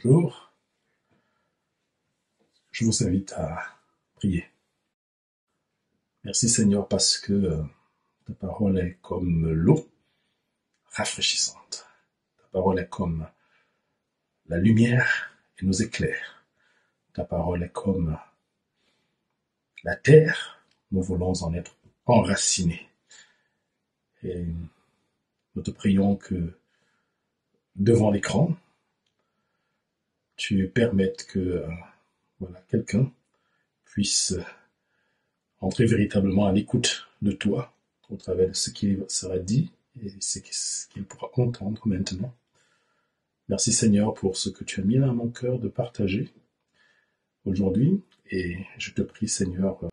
Bonjour, je vous invite à prier. Merci Seigneur parce que ta parole est comme l'eau rafraîchissante. Ta parole est comme la lumière et nous éclaire. Ta parole est comme la terre, nous voulons en être enracinés. Et nous te prions que devant l'écran, tu permettes que quelqu'un puisse entrer véritablement à l'écoute de toi au travers de ce qui sera dit et ce qu'il pourra entendre maintenant. Merci Seigneur pour ce que tu as mis dans mon cœur de partager aujourd'hui et je te prie Seigneur que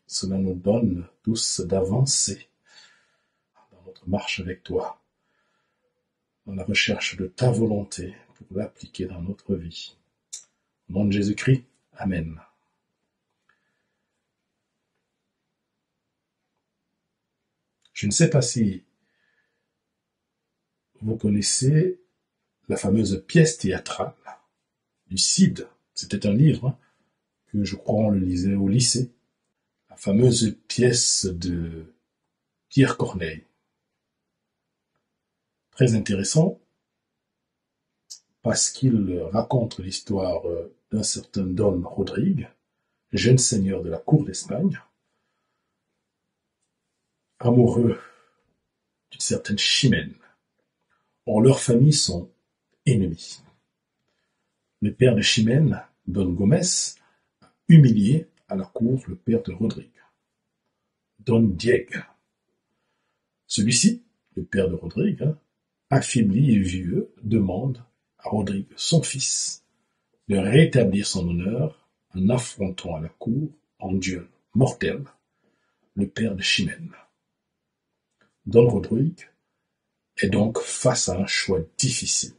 cela nous donne tous d'avancer dans notre marche avec toi, dans la recherche de ta volonté pour l'appliquer dans notre vie. Au nom de Jésus-Christ, Amen. Je ne sais pas si vous connaissez la fameuse pièce théâtrale du Cid. C'était un livre que je crois on le lisait au lycée. La fameuse pièce de Pierre Corneille. Très intéressant parce qu'il raconte l'histoire d'un certain Don Rodrigue, jeune seigneur de la cour d'Espagne, amoureux d'une certaine Chimène. Or, leurs familles sont ennemies. Le père de Chimène, Don Gomez, a humilié à la cour le père de Rodrigue, Don Diego. Celui-ci, le père de Rodrigue, affaibli et vieux, demande à Rodrigue, son fils, de rétablir son honneur en affrontant à la cour, en duel mortel, le père de Chimène. Don Rodrigue est donc face à un choix difficile,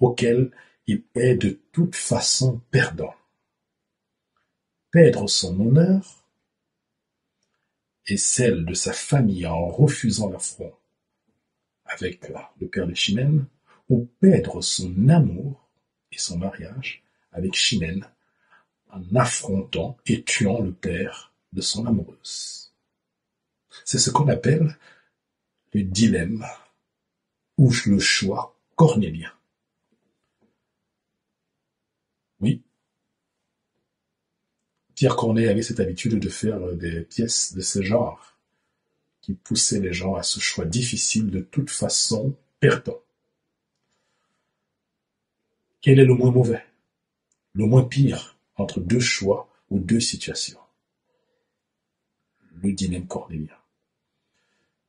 auquel il est de toute façon perdant. Perdre son honneur et celle de sa famille en refusant l'affront avec le père de Chimène, ou perdre son amour et son mariage avec Chimène en affrontant et tuant le père de son amoureuse. C'est ce qu'on appelle le dilemme ou le choix cornélien. Oui, Pierre Corneille avait cette habitude de faire des pièces de ce genre qui poussaient les gens à ce choix difficile de toute façon perdant. Quel est le moins mauvais, le moins pire entre deux choix ou deux situations? Le dilemme cornélien.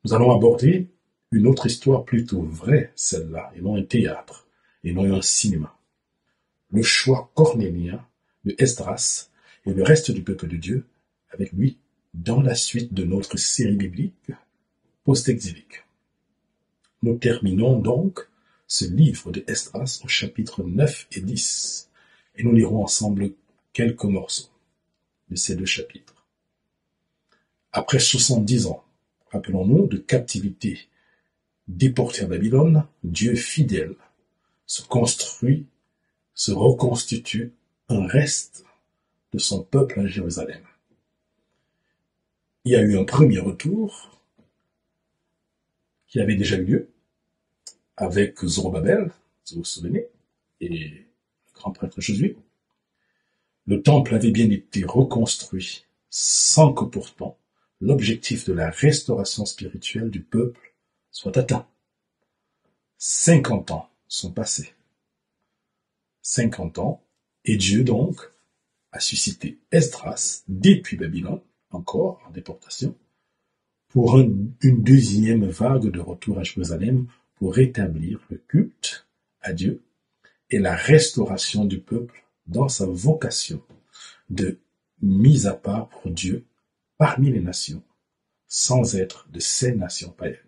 Nous allons aborder une autre histoire plutôt vraie, celle-là, et non un théâtre, et non un cinéma. Le choix cornélien de Esdras et le reste du peuple de Dieu, avec lui, dans la suite de notre série biblique post-exilique. Nous terminons donc ce livre de Esdras au chapitre 9 et 10, et nous lirons ensemble quelques morceaux de ces deux chapitres. Après 70 ans, rappelons-nous, de captivité déporté à Babylone, Dieu fidèle se reconstitue un reste de son peuple à Jérusalem. Il y a eu un premier retour qui avait déjà eu lieu avec Zorobabel, si vous vous souvenez, et le grand prêtre Josué. Le temple avait bien été reconstruit sans que pourtant l'objectif de la restauration spirituelle du peuple soit atteint. 50 ans sont passés. 50 ans, et Dieu donc a suscité Esdras depuis Babylone, encore en déportation, pour une deuxième vague de retour à Jérusalem pour rétablir le culte à Dieu et la restauration du peuple dans sa vocation de mise à part pour Dieu parmi les nations, sans être de ces nations païennes.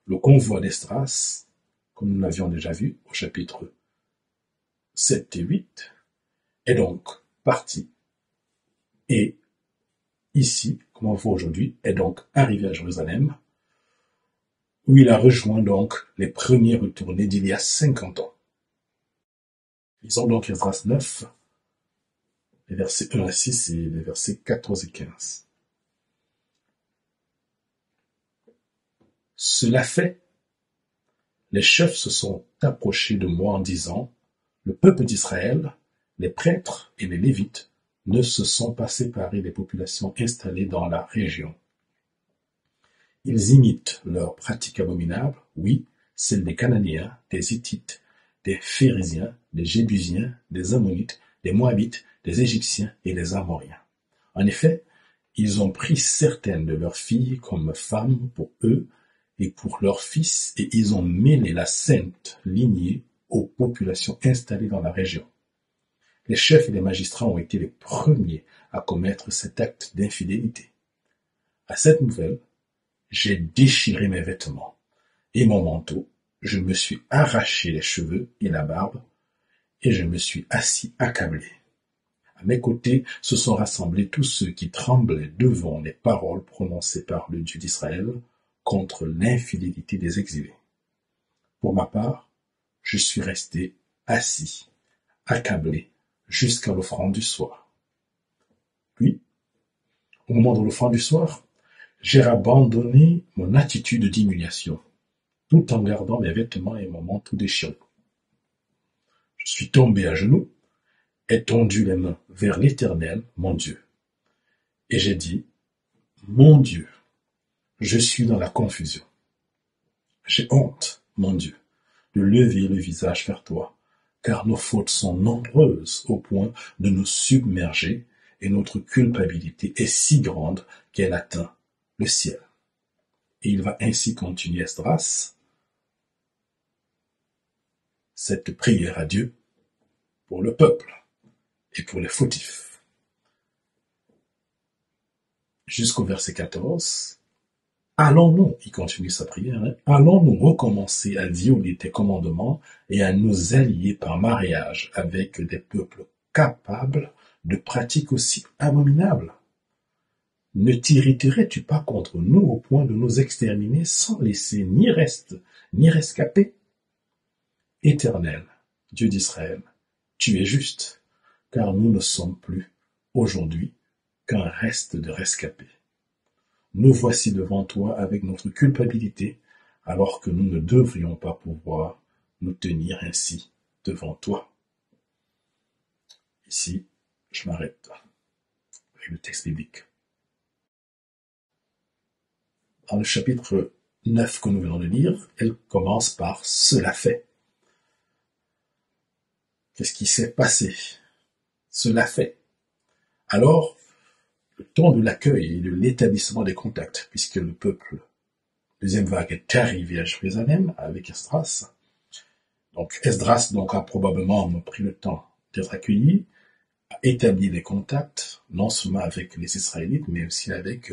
Le convoi d'Esdras, comme nous l'avions déjà vu au chapitre 7 et 8, est donc parti et ici, comme on voit aujourd'hui, est donc arrivé à Jérusalem, où il a rejoint donc les premiers retournés d'il y a 50 ans. Ils ont donc Esdras 9, les versets 1 à 6 et les versets 14 et 15. Cela fait, les chefs se sont approchés de moi en disant, le peuple d'Israël, les prêtres et les lévites ne se sont pas séparés des populations installées dans la région. Ils imitent leurs pratiques abominables, oui, celles des Cananéens, des Hittites, des Phérésiens, des Jébusiens, des Ammonites, des Moabites, des Égyptiens et des Amoriens. En effet, ils ont pris certaines de leurs filles comme femmes pour eux et pour leurs fils, et ils ont mêlé la sainte lignée aux populations installées dans la région. Les chefs et les magistrats ont été les premiers à commettre cet acte d'infidélité. À cette nouvelle, j'ai déchiré mes vêtements et mon manteau, je me suis arraché les cheveux et la barbe, et je me suis assis accablé. À mes côtés se sont rassemblés tous ceux qui tremblaient devant les paroles prononcées par le Dieu d'Israël contre l'infidélité des exilés. Pour ma part, je suis resté assis, accablé, jusqu'à l'offrande du soir. Puis, au moment de l'offrande du soir, j'ai abandonné mon attitude d'humiliation, tout en gardant mes vêtements et mon manteau déchiré. Je suis tombé à genoux et tendu les mains vers l'Éternel, mon Dieu. Et j'ai dit, mon Dieu, je suis dans la confusion. J'ai honte, mon Dieu, de lever le visage vers toi, car nos fautes sont nombreuses au point de nous submerger et notre culpabilité est si grande qu'elle atteint le ciel. Et il va ainsi continuer Esdras, cette prière à Dieu pour le peuple et pour les fautifs. Jusqu'au verset 14, allons-nous, il continue sa prière, allons-nous recommencer à violer tes commandements et à nous allier par mariage avec des peuples capables de pratiques aussi abominables? Ne t'irriterais-tu pas contre nous au point de nous exterminer sans laisser ni reste, ni rescapé? Éternel, Dieu d'Israël, tu es juste, car nous ne sommes plus, aujourd'hui, qu'un reste de rescapés. Nous voici devant toi avec notre culpabilité, alors que nous ne devrions pas pouvoir nous tenir ainsi devant toi. Ici, je m'arrête avec le texte biblique. Dans le chapitre 9 que nous venons de lire, elle commence par « Cela fait ». Qu'est-ce qui s'est passé? Cela fait. Alors, le temps de l'accueil et de l'établissement des contacts, puisque le peuple, deuxième vague, est arrivé à Jérusalem avec Esdras. Donc, Esdras a probablement pris le temps d'être accueilli, a établi des contacts, non seulement avec les Israélites, mais aussi avec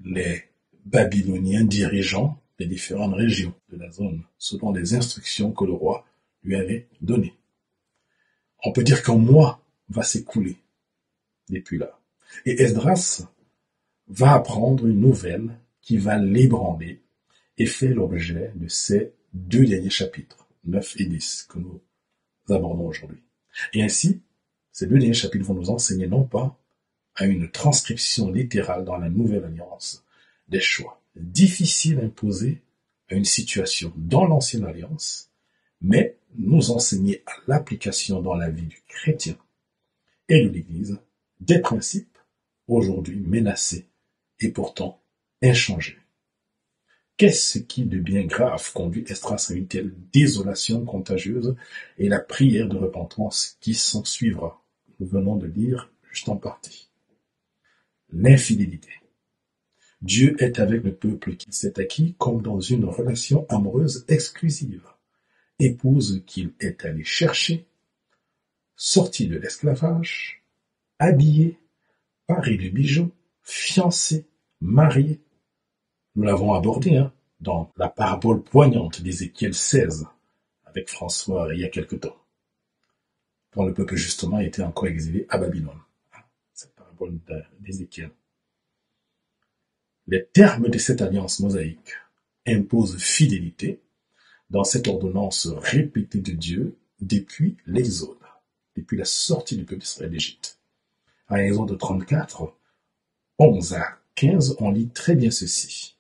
les Babyloniens dirigeants des différentes régions de la zone, selon les instructions que le roi lui avait données. On peut dire qu'un mois va s'écouler depuis là. Et Esdras va apprendre une nouvelle qui va l'ébranler et fait l'objet de ces deux derniers chapitres, 9 et 10, que nous abordons aujourd'hui. Et ainsi, ces deux derniers chapitres vont nous enseigner non pas à une transcription littérale dans la nouvelle alliance des choix difficiles à imposer à une situation dans l'ancienne alliance, mais nous enseigner à l'application dans la vie du chrétien et de l'Église des principes aujourd'hui menacés et pourtant inchangés. Qu'est-ce qui de bien grave conduit Esdras à une telle désolation contagieuse et la prière de repentance qui s'en suivra? Nous venons de lire juste en partie. L'infidélité. Dieu est avec le peuple qu'il s'est acquis comme dans une relation amoureuse exclusive. Épouse qu'il est allé chercher, sortie de l'esclavage, habillée, parée de bijoux, fiancée, mariée. Nous l'avons abordé dans la parabole poignante d'Ézéchiel 16 avec François il y a quelque temps, quand le peuple justement était encore exilé à Babylone. Cette parabole d'Ézéchiel. Les termes de cette alliance mosaïque imposent fidélité dans cette ordonnance répétée de Dieu depuis l'Exode. depuis la sortie du peuple d'Israël d'Égypte. À Exode 34, 11 à 15, on lit très bien ceci.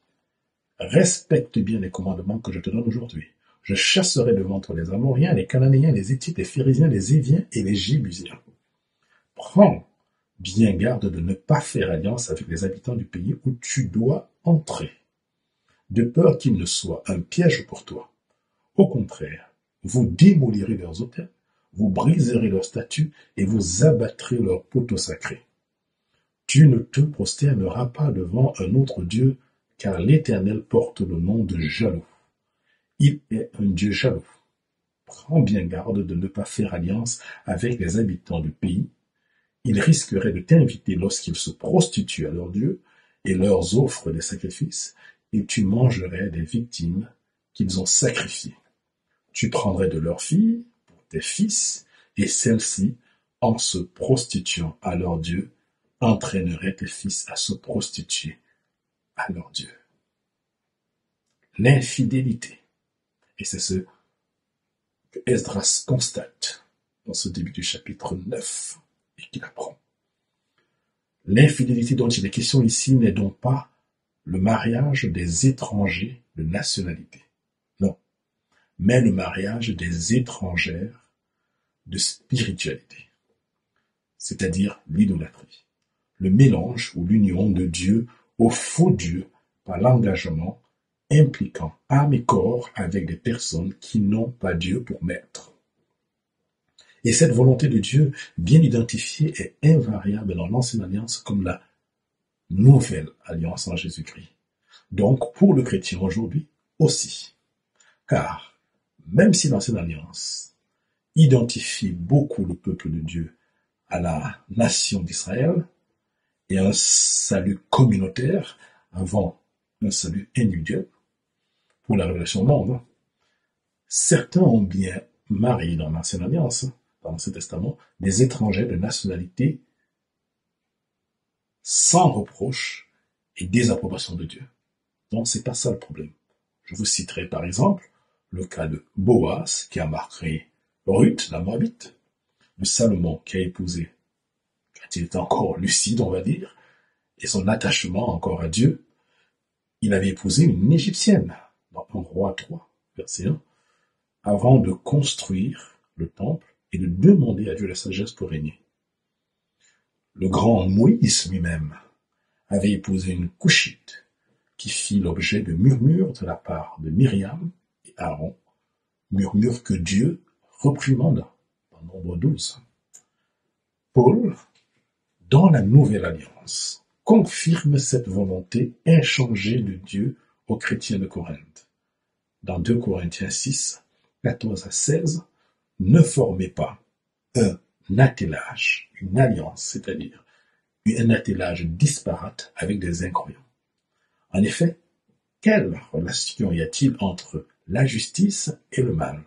Respecte bien les commandements que je te donne aujourd'hui. Je chasserai devant toi les Amoriens, les Cananéens, les Héthites, les Phérésiens, les Éviens et les Jébusiens. Prends bien garde de ne pas faire alliance avec les habitants du pays où tu dois entrer, de peur qu'il ne soit un piège pour toi. Au contraire, vous démolirez leurs autels, vous briserez leurs statues et vous abattrez leurs poteaux sacrés. Tu ne te prosterneras pas devant un autre Dieu, car l'Éternel porte le nom de jaloux. Il est un Dieu jaloux. Prends bien garde de ne pas faire alliance avec les habitants du pays. Ils risqueraient de t'inviter lorsqu'ils se prostituent à leurs dieux et leur offrent des sacrifices, et tu mangerais des victimes qu'ils ont sacrifiées. Tu prendrais de leurs filles pour tes fils, et celles-ci, en se prostituant à leurs dieux, entraîneraient tes fils à se prostituer à leurs dieux. L'infidélité. Et c'est ce que Esdras constate dans ce début du chapitre 9 et qu'il apprend. L'infidélité dont il est question ici n'est donc pas le mariage des étrangers de nationalité. Non. Mais le mariage des étrangères de spiritualité. C'est-à-dire l'idolâtrie. Le mélange ou l'union de Dieu au faux Dieu par l'engagement impliquant âme et corps avec des personnes qui n'ont pas Dieu pour maître. Et cette volonté de Dieu, bien identifiée, est invariable dans l'Ancienne Alliance comme la nouvelle alliance en Jésus-Christ. Donc, pour le chrétien aujourd'hui aussi. Car, même si l'Ancienne Alliance identifie beaucoup le peuple de Dieu à la nation d'Israël et un salut communautaire avant un salut individuel, pour la révélation au monde, certains ont bien marié dans l'Ancienne Alliance, dans l'Ancien Testament, des étrangers de nationalité sans reproche et désapprobation de Dieu. Donc c'est pas ça le problème. Je vous citerai par exemple le cas de Boaz qui a marié Ruth, la Moabite, de Salomon qui a épousé, quand il était encore lucide on va dire, et son attachement encore à Dieu, il avait épousé une Égyptienne, dans 1 Roi 3, verset 1, avant de construire le temple et de demander à Dieu la sagesse pour régner. Le grand Moïse lui-même avait épousé une Coushite qui fit l'objet de murmures de la part de Myriam et Aaron, murmures que Dieu reprimanda dans Nombre 12. Paul, dans la Nouvelle Alliance, confirme cette volonté inchangée de Dieu aux chrétiens de Corinthe. Dans 2 Corinthiens 6, 14 à 16, ne formez pas un attelage, une alliance, c'est-à-dire un attelage disparate avec des incroyants. En effet, quelle relation y a-t-il entre la justice et le mal?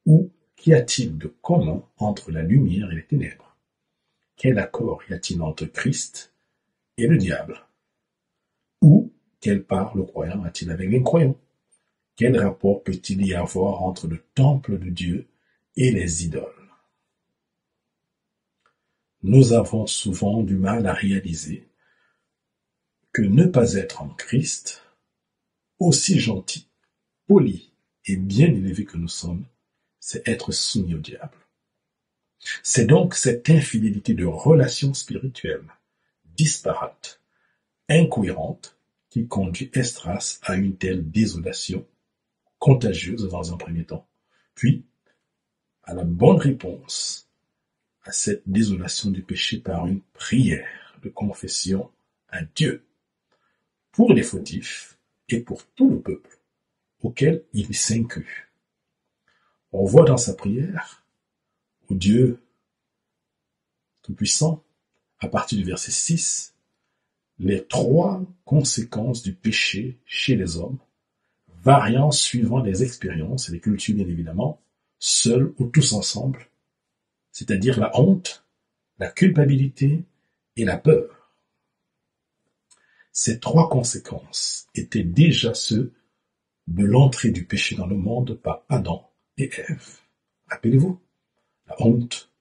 Ou qu'y a-t-il de commun entre la lumière et les ténèbres? Quel accord y a-t-il entre Christ et le diable? Ou quelle part le croyant a-t-il avec l'incroyant? Quel rapport peut-il y avoir entre le temple de Dieu et les idoles? Nous avons souvent du mal à réaliser que ne pas être en Christ, aussi gentil, poli et bien élevé que nous sommes, c'est être soumis au diable. C'est donc cette infidélité de relations spirituelles, disparate, incohérente, qui conduit Esdras à une telle désolation, contagieuse dans un premier temps, puis à la bonne réponse à cette désolation du péché par une prière de confession à Dieu, pour les fautifs et pour tout le peuple auquel il s'inclut. On voit dans sa prière, au Dieu Tout-Puissant, à partir du verset 6, les 3 conséquences du péché chez les hommes, variant suivant les expériences et les cultures bien évidemment, seuls ou tous ensemble, c'est-à-dire la honte, la culpabilité et la peur. Ces 3 conséquences étaient déjà ceux de l'entrée du péché dans le monde par Adam et Ève. Rappelez-vous, la honte,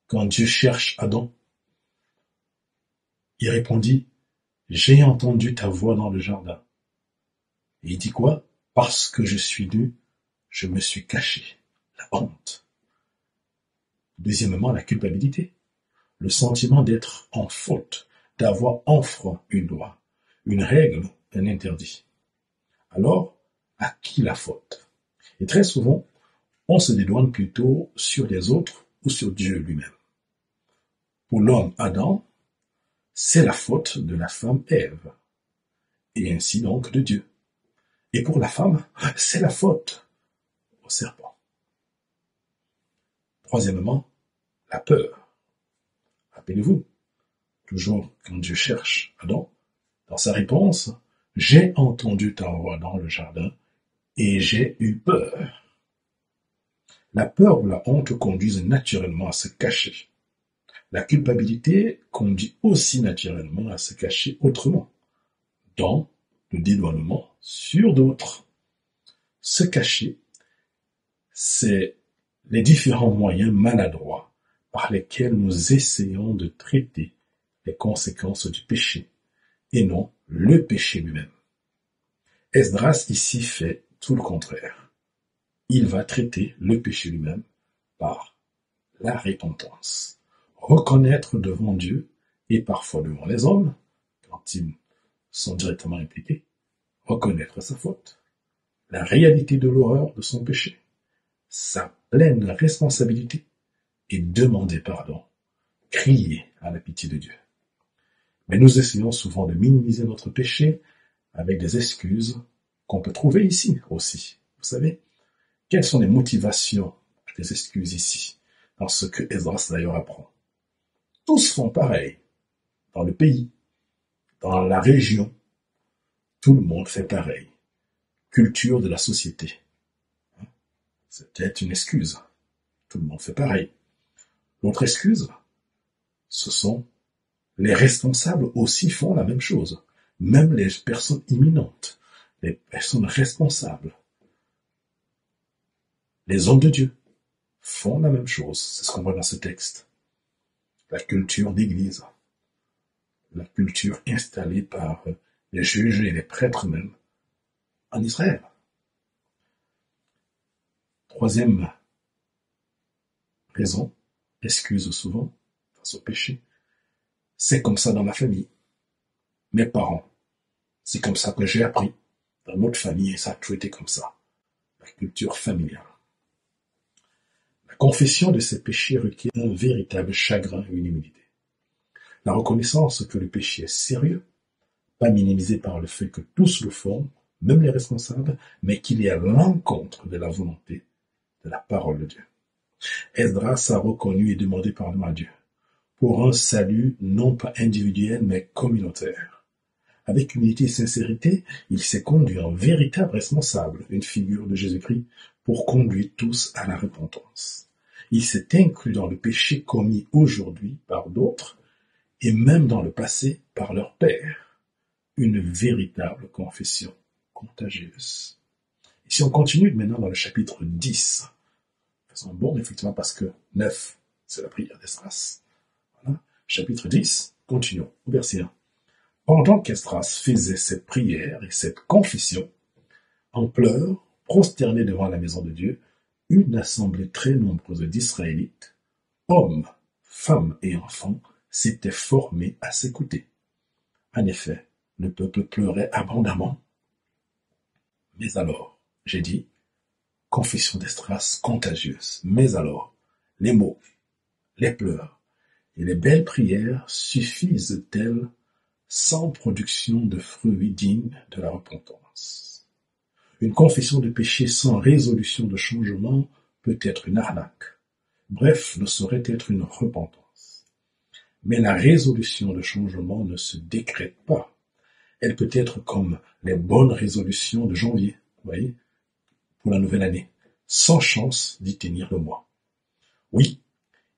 quand Dieu cherche Adam, il répondit, j'ai entendu ta voix dans le jardin. Et il dit quoi? Parce que je suis nu, je me suis caché. La honte. Deuxièmement, la culpabilité. Le sentiment d'être en faute, d'avoir enfreint une loi, une règle, un interdit. Alors, à qui la faute? Et très souvent, on se dédouane plutôt sur les autres ou sur Dieu lui-même. Pour l'homme Adam, c'est la faute de la femme Ève, et ainsi donc de Dieu. Et pour la femme, c'est la faute au serpent. Troisièmement, la peur. Rappelez-vous, toujours quand Dieu cherche Adam, dans sa réponse, j'ai entendu ta voix dans le jardin et j'ai eu peur. La peur ou la honte conduisent naturellement à se cacher. La culpabilité conduit aussi naturellement à se cacher autrement, dans le dédouanement sur d'autres. Se cacher, c'est les différents moyens maladroits par lesquels nous essayons de traiter les conséquences du péché, et non le péché lui-même. Esdras ici fait tout le contraire. Il va traiter le péché lui-même par la repentance. Reconnaître devant Dieu et parfois devant les hommes, quand ils sont directement impliqués, reconnaître sa faute, la réalité de l'horreur de son péché, sa pleine responsabilité et demander pardon, crier à la pitié de Dieu. Mais nous essayons souvent de minimiser notre péché avec des excuses qu'on peut trouver ici aussi. Vous savez, quelles sont les motivations des excuses ici, dans ce que Esdras d'ailleurs apprend? Tous font pareil, dans le pays, dans la région, tout le monde fait pareil. Culture de la société. C'est peut-être une excuse. Tout le monde fait pareil. L'autre excuse, ce sont les responsables aussi font la même chose. Même les personnes imminentes, les personnes responsables, les hommes de Dieu font la même chose. C'est ce qu'on voit dans ce texte. La culture d'église, la culture installée par les juges et les prêtres même en Israël. Troisième raison, excuse souvent face au péché, c'est comme ça dans ma famille. Mes parents, c'est comme ça que j'ai appris. Dans notre famille, ça a toujours été comme ça. La culture familiale. La confession de ces péchés requiert un véritable chagrin et une humilité. La reconnaissance que le péché est sérieux, pas minimisé par le fait que tous le font, même les responsables, mais qu'il est à l'encontre de la volonté de la parole de Dieu. Esdras a reconnu et demandé pardon à Dieu pour un salut non pas individuel mais communautaire. Avec humilité et sincérité, il s'est conduit en véritable responsable, une figure de Jésus-Christ, pour conduire tous à la repentance. Il s'est inclus dans le péché commis aujourd'hui par d'autres et même dans le passé par leur père. Une véritable confession contagieuse. Et si on continue maintenant dans le chapitre 10, faisons bon effectivement parce que 9, c'est la prière d'Esdras. Voilà. Chapitre 10, continuons au verset 1. Pendant qu'Esdras faisait cette prière et cette confession, en pleurs, prosterné devant la maison de Dieu, une assemblée très nombreuse d'Israélites, hommes, femmes et enfants, s'était formée à s'écouter. En effet, le peuple pleurait abondamment. Mais alors, j'ai dit, confession d'Esdras contagieuse. Mais alors, les mots, les pleurs et les belles prières suffisent-elles sans production de fruits dignes de la repentance? Une confession de péché sans résolution de changement peut être une arnaque. Bref, ne saurait être une repentance. Mais la résolution de changement ne se décrète pas. Elle peut être comme les bonnes résolutions de janvier, vous voyez, pour la nouvelle année, sans chance d'y tenir le mois. Oui,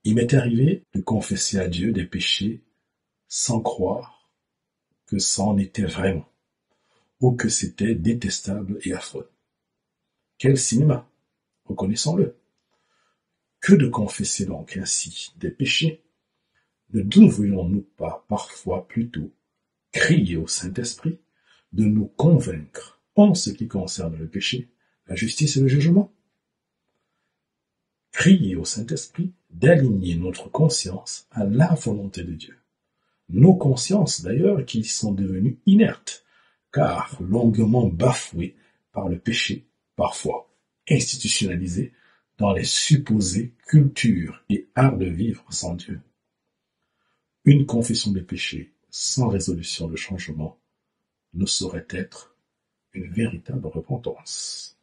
il m'est arrivé de confesser à Dieu des péchés sans croire que ça en était vraiment, ou que c'était détestable et affreux. Quel cinéma, reconnaissons-le. Que de confesser donc ainsi des péchés? Ne devrions-nous pas parfois plutôt crier au Saint-Esprit de nous convaincre en ce qui concerne le péché, la justice et le jugement? Crier au Saint-Esprit d'aligner notre conscience à la volonté de Dieu. Nos consciences, d'ailleurs, qui sont devenues inertes, car longuement bafouées par le péché, parfois institutionnalisées dans les supposées cultures et arts de vivre sans Dieu. Une confession des péchés sans résolution de changement ne saurait être une véritable repentance.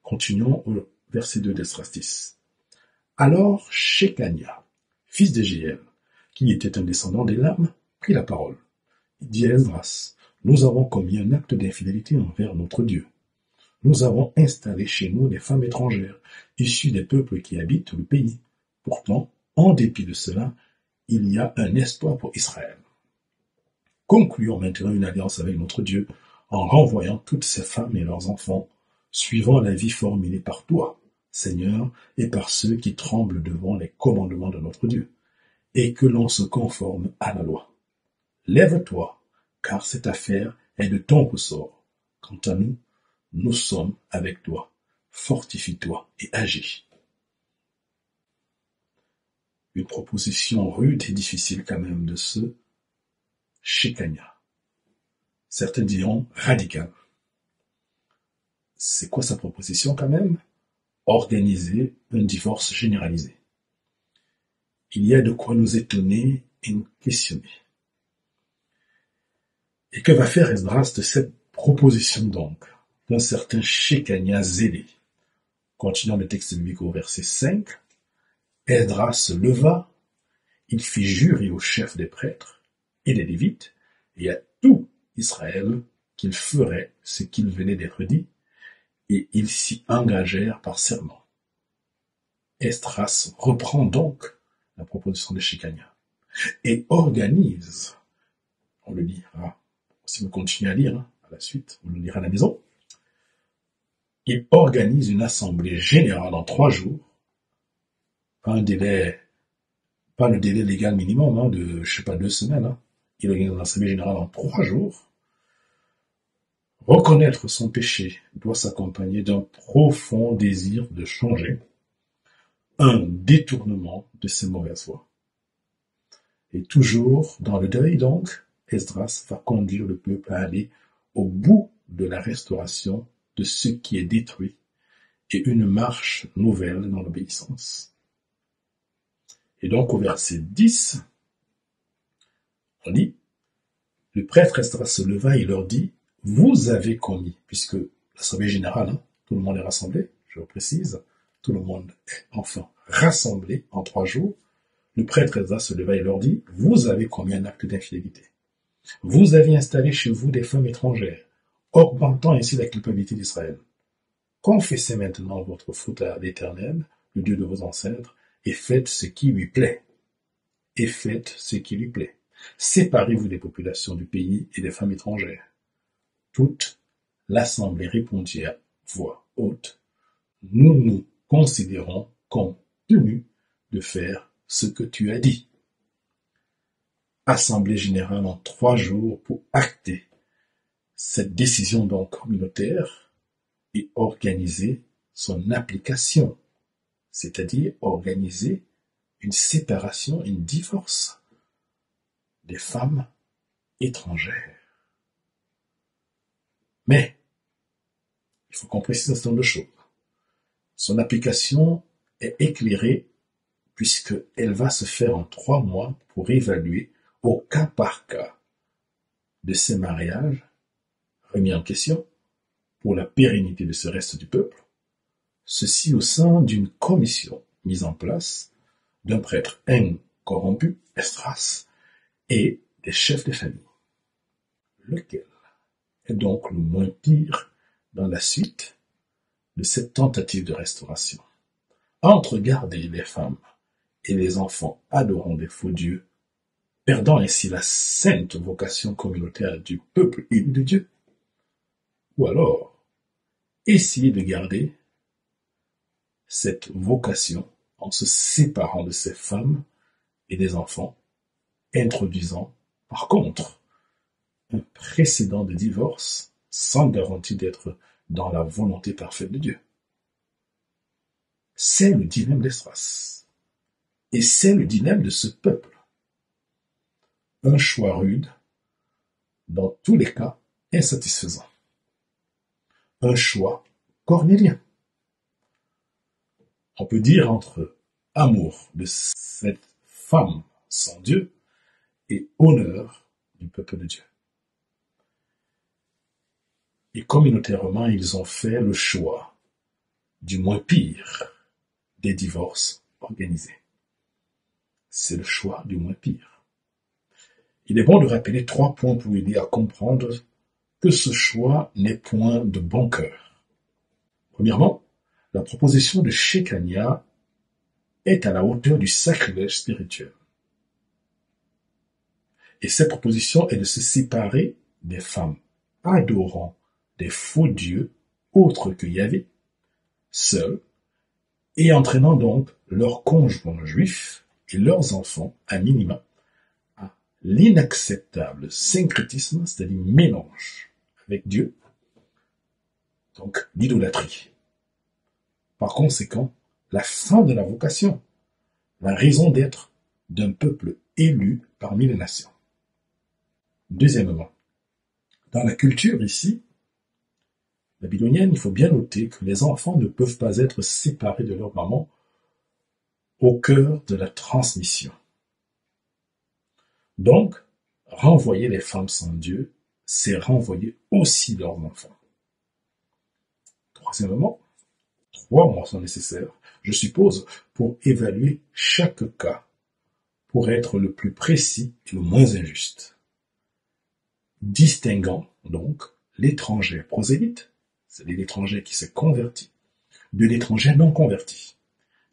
Continuons au verset 2 d'Esdras 10. Alors Shekania, fils de Jéel, qui était un descendant d'Élam, prit la parole. Il dit à Esdras, nous avons commis un acte d'infidélité envers notre Dieu. Nous avons installé chez nous des femmes étrangères, issues des peuples qui habitent le pays. Pourtant, en dépit de cela, il y a un espoir pour Israël. Concluons maintenant une alliance avec notre Dieu en renvoyant toutes ces femmes et leurs enfants, suivant la vie formulée par toi, Seigneur, et par ceux qui tremblent devant les commandements de notre Dieu, et que l'on se conforme à la loi. Lève-toi, car cette affaire est de ton ressort. Quant à nous, nous sommes avec toi. Fortifie-toi et agis. Une proposition rude et difficile quand même de ce Shekania. Certains diront radical. C'est quoi sa proposition quand même? Organiser un divorce généralisé. Il y a de quoi nous étonner et nous questionner. Et que va faire Esdras de cette proposition donc d'un certain Shekania zélé? Continuons le texte biblique au verset 5. Esdras se leva, il fit jurer aux chefs des prêtres et des Lévites et à tout Israël qu'il ferait ce qu'il venait d'être dit, et ils s'y engagèrent par serment. Esdras reprend donc la proposition de Shekania et organise, on le lira, si vous continuez à lire à la suite, on le lira à la maison, il organise une assemblée générale en 3 jours, pas le délai légal minimum de, 2 semaines. Il organise une assemblée générale en 3 jours. Reconnaître son péché doit s'accompagner d'un profond désir de changer, un détournement de ses mauvaises voies. Et toujours dans le deuil donc, Esdras va conduire le peuple à aller au bout de la restauration de ce qui est détruit et une marche nouvelle dans l'obéissance. Et donc au verset 10, on dit, le prêtre Esdras se leva et leur dit, vous avez commis, puisque l'assemblée générale, tout le monde est rassemblé, je le précise, tout le monde est enfin rassemblé en 3 jours, le prêtre Esdras se leva et leur dit, vous avez commis un acte d'infidélité. Vous avez installé chez vous des femmes étrangères, augmentant ainsi la culpabilité d'Israël. Confessez maintenant votre faute à l'Éternel, le Dieu de vos ancêtres, et faites ce qui lui plaît. Et faites ce qui lui plaît. Séparez-vous des populations du pays et des femmes étrangères. Toute l'assemblée répondit à voix haute, nous nous considérons comme tenus de faire ce que tu as dit. Assemblée générale en 3 jours pour acter cette décision donc communautaire et organiser son application, c'est-à-dire organiser une séparation, une divorce des femmes étrangères. Mais, il faut qu'on précise un certain nombre de choses. Son application est éclairée puisqu'elle va se faire en 3 mois pour évaluer au cas par cas de ces mariages remis en question pour la pérennité de ce reste du peuple, ceci au sein d'une commission mise en place d'un prêtre incorrompu, Esdras, et des chefs de famille. Lequel est donc le moins pire dans la suite de cette tentative de restauration? Entre garder les femmes et les enfants adorant des faux dieux, perdant ainsi la sainte vocation communautaire du peuple élu de Dieu, ou alors essayer de garder cette vocation en se séparant de ces femmes et des enfants, introduisant, par contre, un précédent de divorce sans garantie d'être dans la volonté parfaite de Dieu. C'est le dilemme d'Esdras. Et c'est le dilemme de ce peuple. Un choix rude, dans tous les cas insatisfaisant. Un choix cornélien. On peut dire entre amour de cette femme sans Dieu et honneur du peuple de Dieu. Et communautairement, ils ont fait le choix du moins pire des divorces organisés. C'est le choix du moins pire. Il est bon de rappeler 3 points pour aider à comprendre que ce choix n'est point de bon cœur. Premièrement, la proposition de Shekania est à la hauteur du sacrilège spirituel. Et cette proposition est de se séparer des femmes adorant des faux dieux autres que Yahvé, seuls, et entraînant donc leurs conjoints juifs et leurs enfants, à minima, à l'inacceptable syncrétisme, c'est-à-dire mélange avec Dieu, donc l'idolâtrie. Par conséquent, la fin de la vocation, la raison d'être d'un peuple élu parmi les nations. Deuxièmement, dans la culture ici, babylonienne, il faut bien noter que les enfants ne peuvent pas être séparés de leur maman au cœur de la transmission. Donc, renvoyer les femmes sans Dieu, c'est renvoyer aussi leurs enfants. Troisièmement, 3 mois sont nécessaires, je suppose, pour évaluer chaque cas, pour être le plus précis et le moins injuste. Distinguant donc l'étranger prosélyte, c'est-à-dire l'étranger qui s'est converti, de l'étranger non converti,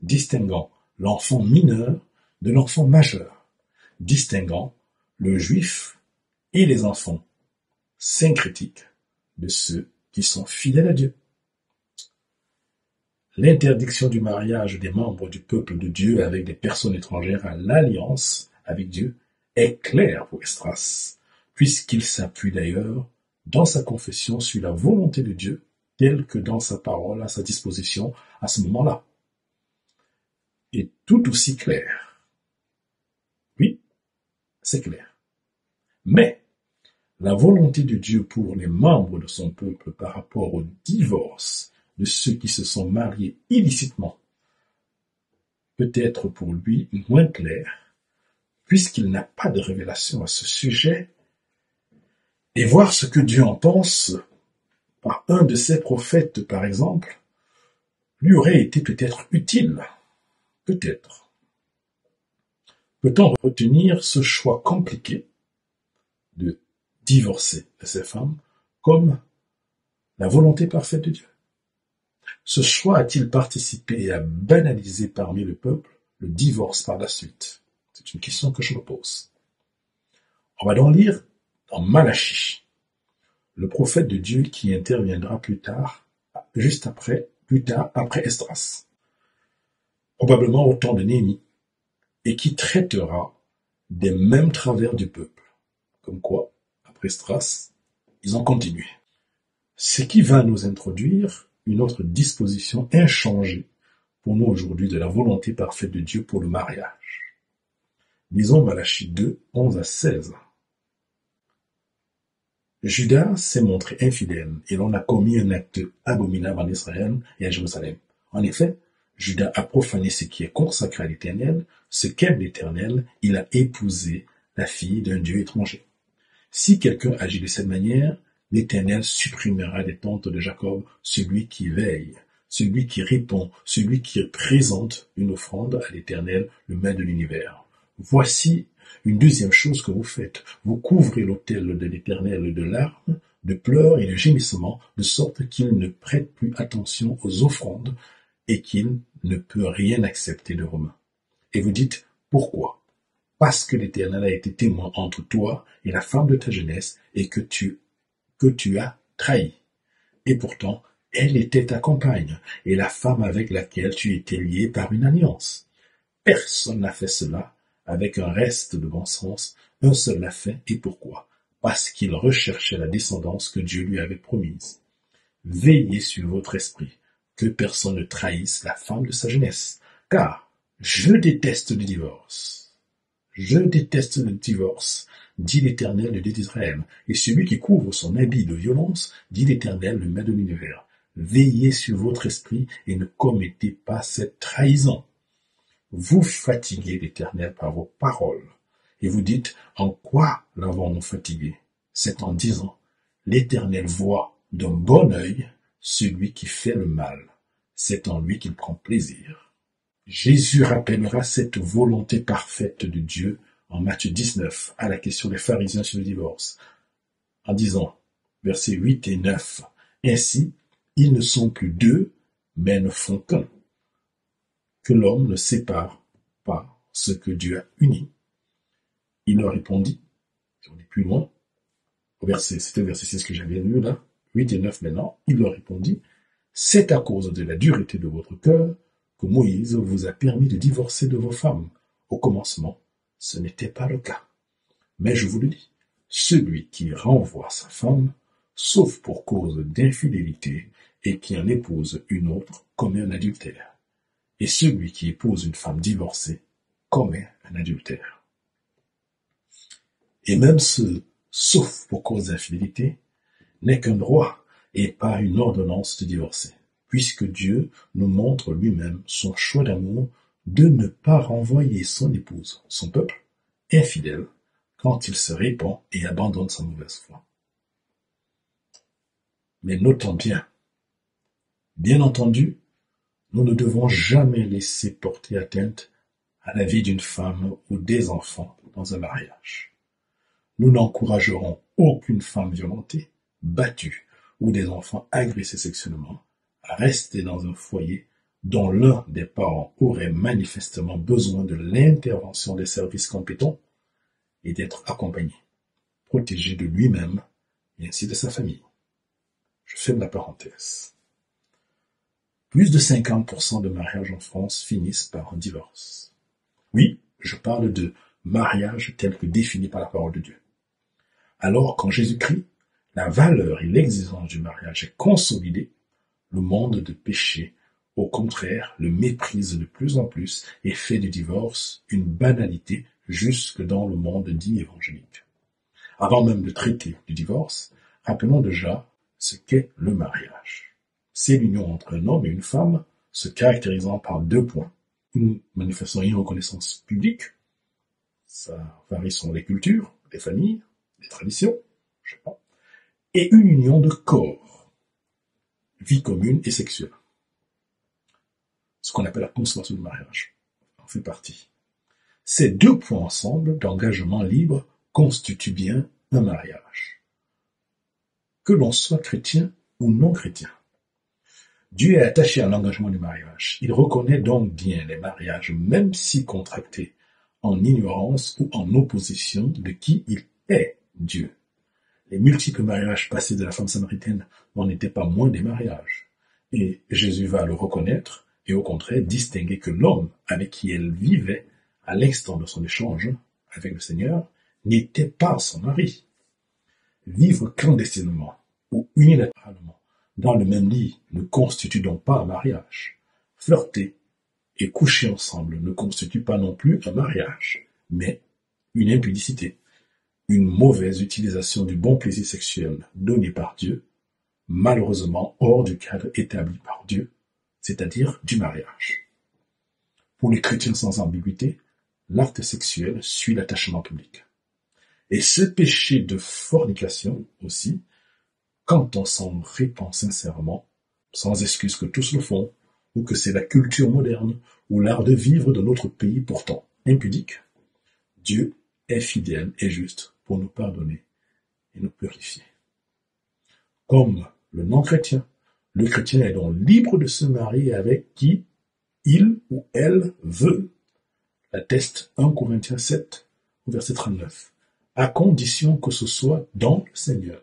distinguant l'enfant mineur de l'enfant majeur, distinguant le juif et les enfants syncrétiques de ceux qui sont fidèles à Dieu. L'interdiction du mariage des membres du peuple de Dieu avec des personnes étrangères à l'alliance avec Dieu est claire pour Esdras, puisqu'il s'appuie d'ailleurs dans sa confession sur la volonté de Dieu telle que dans sa parole à sa disposition à ce moment-là. Et tout aussi clair. Oui, c'est clair. Mais la volonté de Dieu pour les membres de son peuple par rapport au divorce de ceux qui se sont mariés illicitement peut être pour lui moins claire, puisqu'il n'a pas de révélation à ce sujet, et voir ce que Dieu en pense par un de ses prophètes, par exemple, lui aurait été peut-être utile. Peut-être. Peut-on retenir ce choix compliqué de divorcer de ces femmes comme la volonté parfaite de Dieu? Ce choix a-t-il participé à banaliser parmi le peuple le divorce par la suite? C'est une question que je me pose. On va donc lire dans Malachie, le prophète de Dieu qui interviendra plus tard après Esdras, probablement au temps de Néhémie, et qui traitera des mêmes travers du peuple. Comme quoi, après Esdras, ils ont continué. Ce qui va nous introduire une autre disposition inchangée pour nous aujourd'hui de la volonté parfaite de Dieu pour le mariage. Lisons Malachie 2, 11 à 16. Juda s'est montré infidèle et l'on a commis un acte abominable en Israël et à Jérusalem. En effet, Juda a profané ce qui est consacré à l'Éternel, ce qu'aime l'Éternel, il a épousé la fille d'un Dieu étranger. Si quelqu'un agit de cette manière, l'Éternel supprimera des tentes de Jacob celui qui veille, celui qui répond, celui qui présente une offrande à l'Éternel, le Maître de l'univers. Voici une deuxième chose que vous faites. Vous couvrez l'autel de l'Éternel de larmes, de pleurs et de gémissements, de sorte qu'il ne prête plus attention aux offrandes et qu'il ne peut rien accepter de vos mains. Et vous dites, pourquoi? Parce que l'Éternel a été témoin entre toi et la femme de ta jeunesse et que tu as trahi. Et pourtant, Elle était ta compagne et la femme avec laquelle tu étais lié par une alliance. Personne n'a fait cela avec un reste de bon sens, un seul l'a fait, et pourquoi? Parce qu'il recherchait la descendance que Dieu lui avait promise. Veillez sur votre esprit, que personne ne trahisse la femme de sa jeunesse, car je déteste le divorce. Je déteste le divorce, dit l'Éternel, le Dieu d'Israël, et celui qui couvre son habit de violence, dit l'Éternel, le Maître de l'univers. Veillez sur votre esprit et ne commettez pas cette trahison. Vous fatiguez l'Éternel par vos paroles, et vous dites, en quoi l'avons-nous fatigué? C'est en disant, l'Éternel voit d'un bon œil celui qui fait le mal. C'est en lui qu'il prend plaisir. Jésus rappellera cette volonté parfaite de Dieu en Matthieu 19 à la question des pharisiens sur le divorce, en disant, versets 8 et 9, ainsi, ils ne sont plus deux, mais ne font qu'un. Que l'homme ne sépare pas ce que Dieu a uni. Il leur répondit, si on est plus loin, c'était le verset 6 que j'avais lu là, 8 et 9 maintenant, il leur répondit, c'est à cause de la dureté de votre cœur que Moïse vous a permis de divorcer de vos femmes. Au commencement, ce n'était pas le cas. Mais je vous le dis, celui qui renvoie sa femme, sauf pour cause d'infidélité, et qui en épouse une autre, commet un adultère. Et celui qui épouse une femme divorcée commet un adultère. Et même ce sauf pour cause d'infidélité n'est qu'un droit et pas une ordonnance de divorcer, puisque Dieu nous montre lui-même son choix d'amour de ne pas renvoyer son épouse, son peuple, infidèle, quand il se répand et abandonne sa mauvaise foi. Mais notons bien entendu, nous ne devons jamais laisser porter atteinte à la vie d'une femme ou des enfants dans un mariage. Nous n'encouragerons aucune femme violentée, battue ou des enfants agressés sexuellement à rester dans un foyer dont l'un des parents aurait manifestement besoin de l'intervention des services compétents et d'être accompagné, protégé de lui-même et ainsi de sa famille. Je ferme la parenthèse. Plus de 50% de mariages en France finissent par un divorce. Oui, je parle de mariage tel que défini par la parole de Dieu. Alors qu'en Jésus-Christ, la valeur et l'exigence du mariage est consolidée, le monde de péché, au contraire, le méprise de plus en plus et fait du divorce une banalité jusque dans le monde dit évangélique. Avant même de traiter du divorce, rappelons déjà ce qu'est le mariage. C'est l'union entre un homme et une femme, se caractérisant par 2 points. Une manifestation et une reconnaissance publique, ça varie selon les cultures, les familles, les traditions, je sais pas, et une union de corps, vie commune et sexuelle. Ce qu'on appelle la consommation du mariage en fait partie. Ces 2 points ensemble d'engagement libre constituent bien un mariage. Que l'on soit chrétien ou non chrétien. Dieu est attaché à l'engagement du mariage. Il reconnaît donc bien les mariages, même si contractés en ignorance ou en opposition de qui il est, Dieu. Les multiples mariages passés de la femme samaritaine n'en étaient pas moins des mariages. Et Jésus va le reconnaître et au contraire distinguer que l'homme avec qui elle vivait à l'instant de son échange avec le Seigneur n'était pas son mari. Vivre clandestinement ou unilatéralement dans le même lit ne constitue donc pas un mariage. Flirter et coucher ensemble ne constitue pas non plus un mariage, mais une impudicité, une mauvaise utilisation du bon plaisir sexuel donné par Dieu, malheureusement hors du cadre établi par Dieu, c'est-à-dire du mariage. Pour les chrétiens sans ambiguïté, l'acte sexuel suit l'attachement public. Et ce péché de fornication aussi, quand on s'en répand sincèrement, sans excuse que tous le font, ou que c'est la culture moderne, ou l'art de vivre de notre pays pourtant impudique, Dieu est fidèle et juste pour nous pardonner et nous purifier. Comme le non-chrétien, le chrétien est donc libre de se marier avec qui il ou elle veut. L'atteste 1 Corinthiens 7, verset 39, à condition que ce soit dans le Seigneur.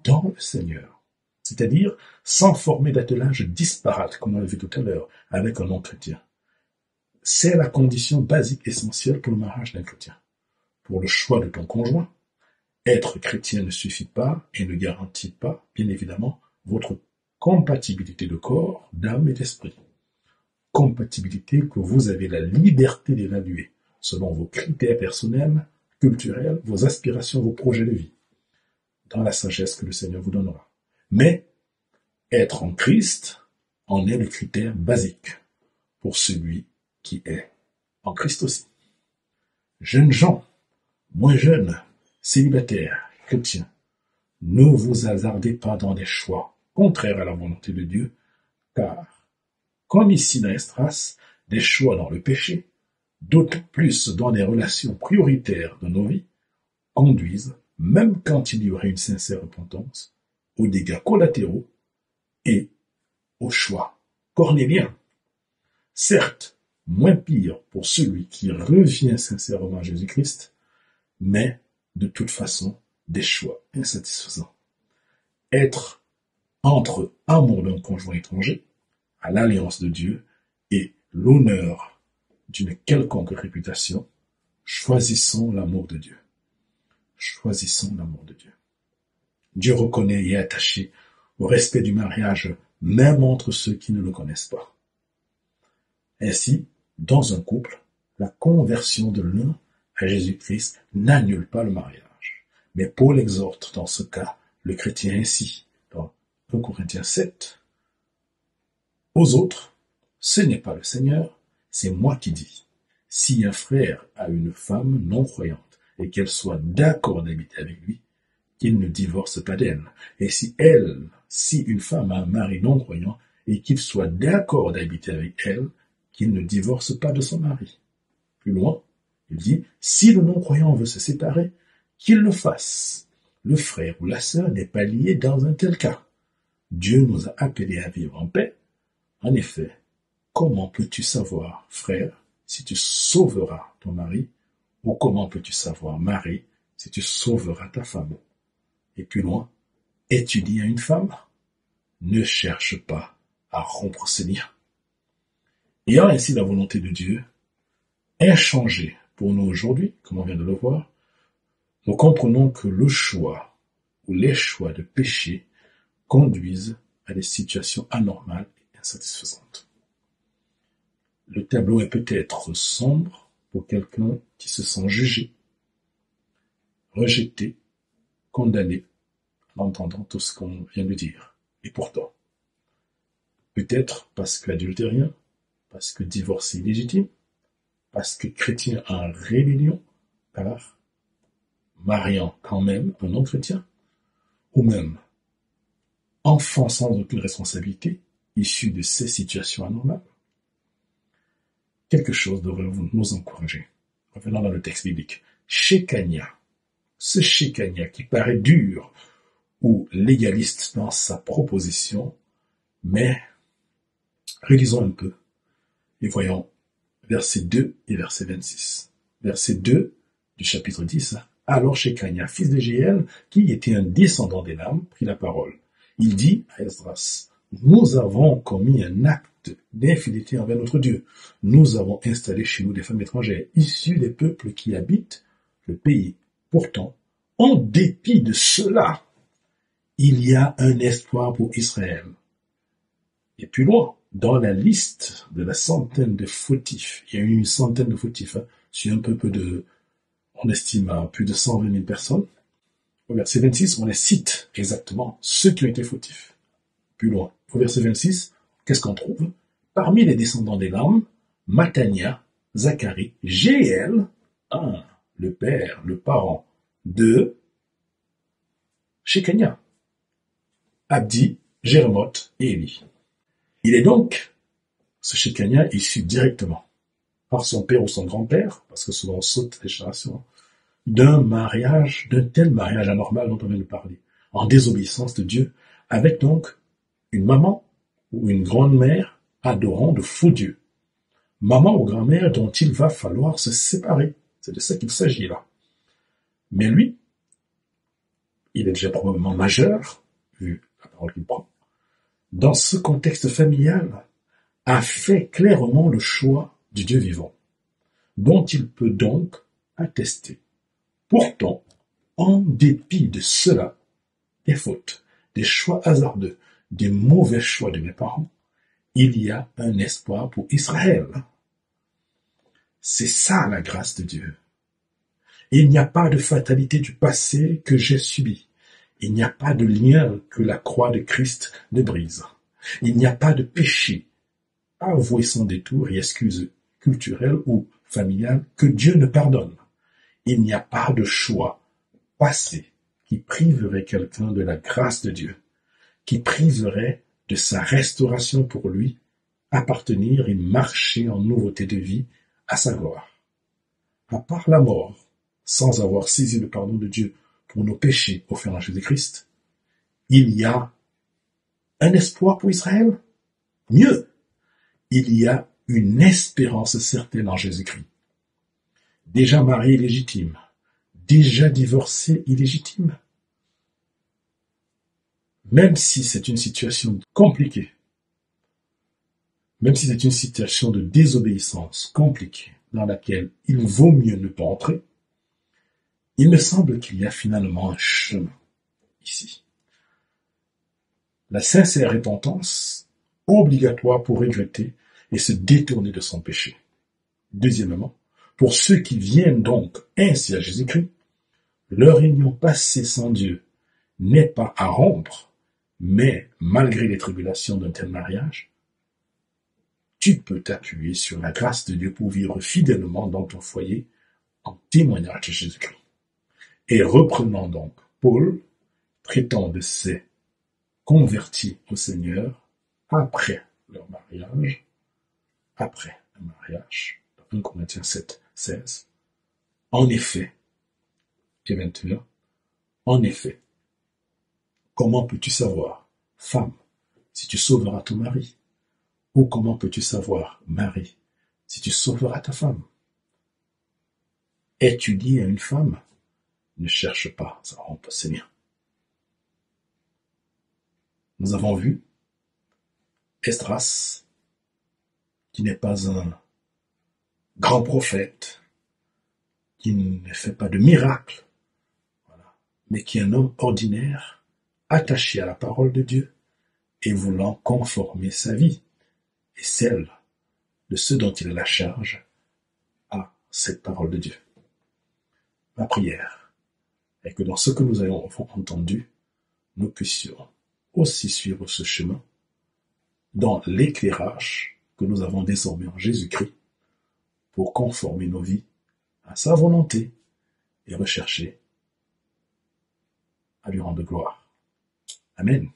Dans le Seigneur, c'est-à-dire sans former d'attelage disparate, comme on l'a vu tout à l'heure, avec un non-chrétien. C'est la condition basique essentielle pour le mariage d'un chrétien. Pour le choix de ton conjoint, être chrétien ne suffit pas et ne garantit pas, bien évidemment, votre compatibilité de corps, d'âme et d'esprit. Compatibilité que vous avez la liberté d'évaluer selon vos critères personnels, culturels, vos aspirations, vos projets de vie, dans la sagesse que le Seigneur vous donnera. Mais être en Christ en est le critère basique pour celui qui est en Christ aussi. Jeunes gens, moins jeunes, célibataires, chrétiens, ne vous hasardez pas dans des choix contraires à la volonté de Dieu, car, comme ici dans Esdras, des choix dans le péché, d'autant plus dans les relations prioritaires de nos vies, conduisent, même quand il y aurait une sincère repentance, aux dégâts collatéraux et aux choix cornéliens. Certes, moins pire pour celui qui revient sincèrement à Jésus-Christ, mais de toute façon, des choix insatisfaisants. Être entre amour d'un conjoint étranger, à l'alliance de Dieu, et l'honneur d'une quelconque réputation, choisissons l'amour de Dieu. Choisissons l'amour de Dieu. Dieu reconnaît et est attaché au respect du mariage, même entre ceux qui ne le connaissent pas. Ainsi, dans un couple, la conversion de l'un à Jésus-Christ n'annule pas le mariage. Mais Paul exhorte dans ce cas le chrétien ainsi, dans 1 Corinthiens 7. Aux autres, ce n'est pas le Seigneur, c'est moi qui dis. Si un frère a une femme non croyante et qu'elle soit d'accord d'habiter avec lui, qu'il ne divorce pas d'elle. Et si une femme a un mari non croyant et qu'il soit d'accord d'habiter avec elle, qu'il ne divorce pas de son mari. Plus loin, il dit, si le non-croyant veut se séparer, qu'il le fasse. Le frère ou la sœur n'est pas lié dans un tel cas. Dieu nous a appelés à vivre en paix. En effet, comment peux-tu savoir, frère, si tu sauveras ton mari, ou comment peux-tu savoir, mari, si tu sauveras ta femme? Et plus loin, es-tu lié à une femme? Ne cherche pas à rompre ces liens. Ayant ainsi la volonté de Dieu, inchangée pour nous aujourd'hui, comme on vient de le voir, nous comprenons que le choix ou les choix de péché conduisent à des situations anormales et insatisfaisantes. Le tableau est peut-être sombre pour quelqu'un qui se sent jugé, rejeté, condamné en entendant tout ce qu'on vient de dire. Et pourtant, peut-être parce qu'adultérien, parce que divorcé illégitime, parce que chrétien en rébellion, par mariant quand même un non-chrétien, ou même enfant sans aucune responsabilité, issu de ces situations anormales. Quelque chose devrait nous encourager. Revenons dans le texte biblique. Shekania, ce Shekania qui paraît dur ou légaliste dans sa proposition, mais relisons un peu et voyons versets 2 et verset 26. Verset 2 du chapitre 10. Alors Shekania, fils de Jéel, qui était un descendant d'Élam, prit la parole. Il dit à Esdras, nous avons commis un acte d'infidélité envers notre Dieu. Nous avons installé chez nous des femmes étrangères, issues des peuples qui habitent le pays. Pourtant, en dépit de cela, il y a un espoir pour Israël. Et plus loin, dans la liste de la centaine de fautifs, il y a eu une centaine de fautifs, sur un peuple de, on estime à plus de 120 000 personnes. Au verset 26, on les cite exactement, ceux qui ont été fautifs. Plus loin, au verset 26, qu'est-ce qu'on trouve? Parmi les descendants d'Élam, Matania, Zacharie, Jéel, le père, le parent de Shekania, Abdi, Jérémoth et Élie. Il est donc, ce Shekania, issu directement par son père ou son grand-père, parce que souvent on saute les générations, d'un tel mariage anormal dont on vient de parler, en désobéissance de Dieu, avec donc une maman ou une grande-mère adorant de faux dieux. Maman ou grand-mère dont il va falloir se séparer. C'est de ça qu'il s'agit là. Mais lui, il est déjà probablement majeur, vu la parole qu'il prend. dans ce contexte familial, a fait clairement le choix du Dieu vivant, dont il peut donc attester. Pourtant, en dépit de cela, des fautes, des choix hasardeux, des mauvais choix de mes parents, il y a un espoir pour Israël. C'est ça la grâce de Dieu. Il n'y a pas de fatalité du passé que j'ai subi. Il n'y a pas de lien que la croix de Christ ne brise. Il n'y a pas de péché avoué sans détour et excuse culturelle ou familiale que Dieu ne pardonne. Il n'y a pas de choix passé qui priverait quelqu'un de la grâce de Dieu, qui priverait de sa restauration pour lui, appartenir et marcher en nouveauté de vie à sa gloire. À part la mort, sans avoir saisi le pardon de Dieu pour nos péchés offerts à Jésus-Christ, il y a un espoir pour Israël. Mieux, il y a une espérance certaine en Jésus-Christ. Déjà marié illégitime, déjà divorcé illégitime. Même si c'est une situation compliquée, même si c'est une situation de désobéissance compliquée dans laquelle il vaut mieux ne pas entrer, il me semble qu'il y a finalement un chemin ici. La sincère repentance, obligatoire pour regretter et se détourner de son péché. Deuxièmement, pour ceux qui viennent donc ainsi à Jésus-Christ, leur union passée sans Dieu n'est pas à rompre, mais malgré les tribulations d'un tel mariage, tu peux t'appuyer sur la grâce de Dieu pour vivre fidèlement dans ton foyer en témoignage de Jésus-Christ. Et reprenant donc Paul, traitant de ces convertis au Seigneur après leur mariage, après un mariage, dans 1 Corinthiens 7, 16, en effet, et 21, en effet, comment peux-tu savoir, femme, si tu sauveras ton mari? Ou comment peux-tu savoir, mari, si tu sauveras ta femme? Es-tu lié à une femme? Ne cherche pas à rompre ses liens. Nous avons vu Esdras, qui n'est pas un grand prophète, qui ne fait pas de miracles, voilà, mais qui est un homme ordinaire, attaché à la parole de Dieu et voulant conformer sa vie et celle de ceux dont il a la charge à cette parole de Dieu. Ma prière est que dans ce que nous avons entendu, nous puissions aussi suivre ce chemin dans l'éclairage que nous avons désormais en Jésus-Christ pour conformer nos vies à sa volonté et rechercher à lui rendre gloire. Amen.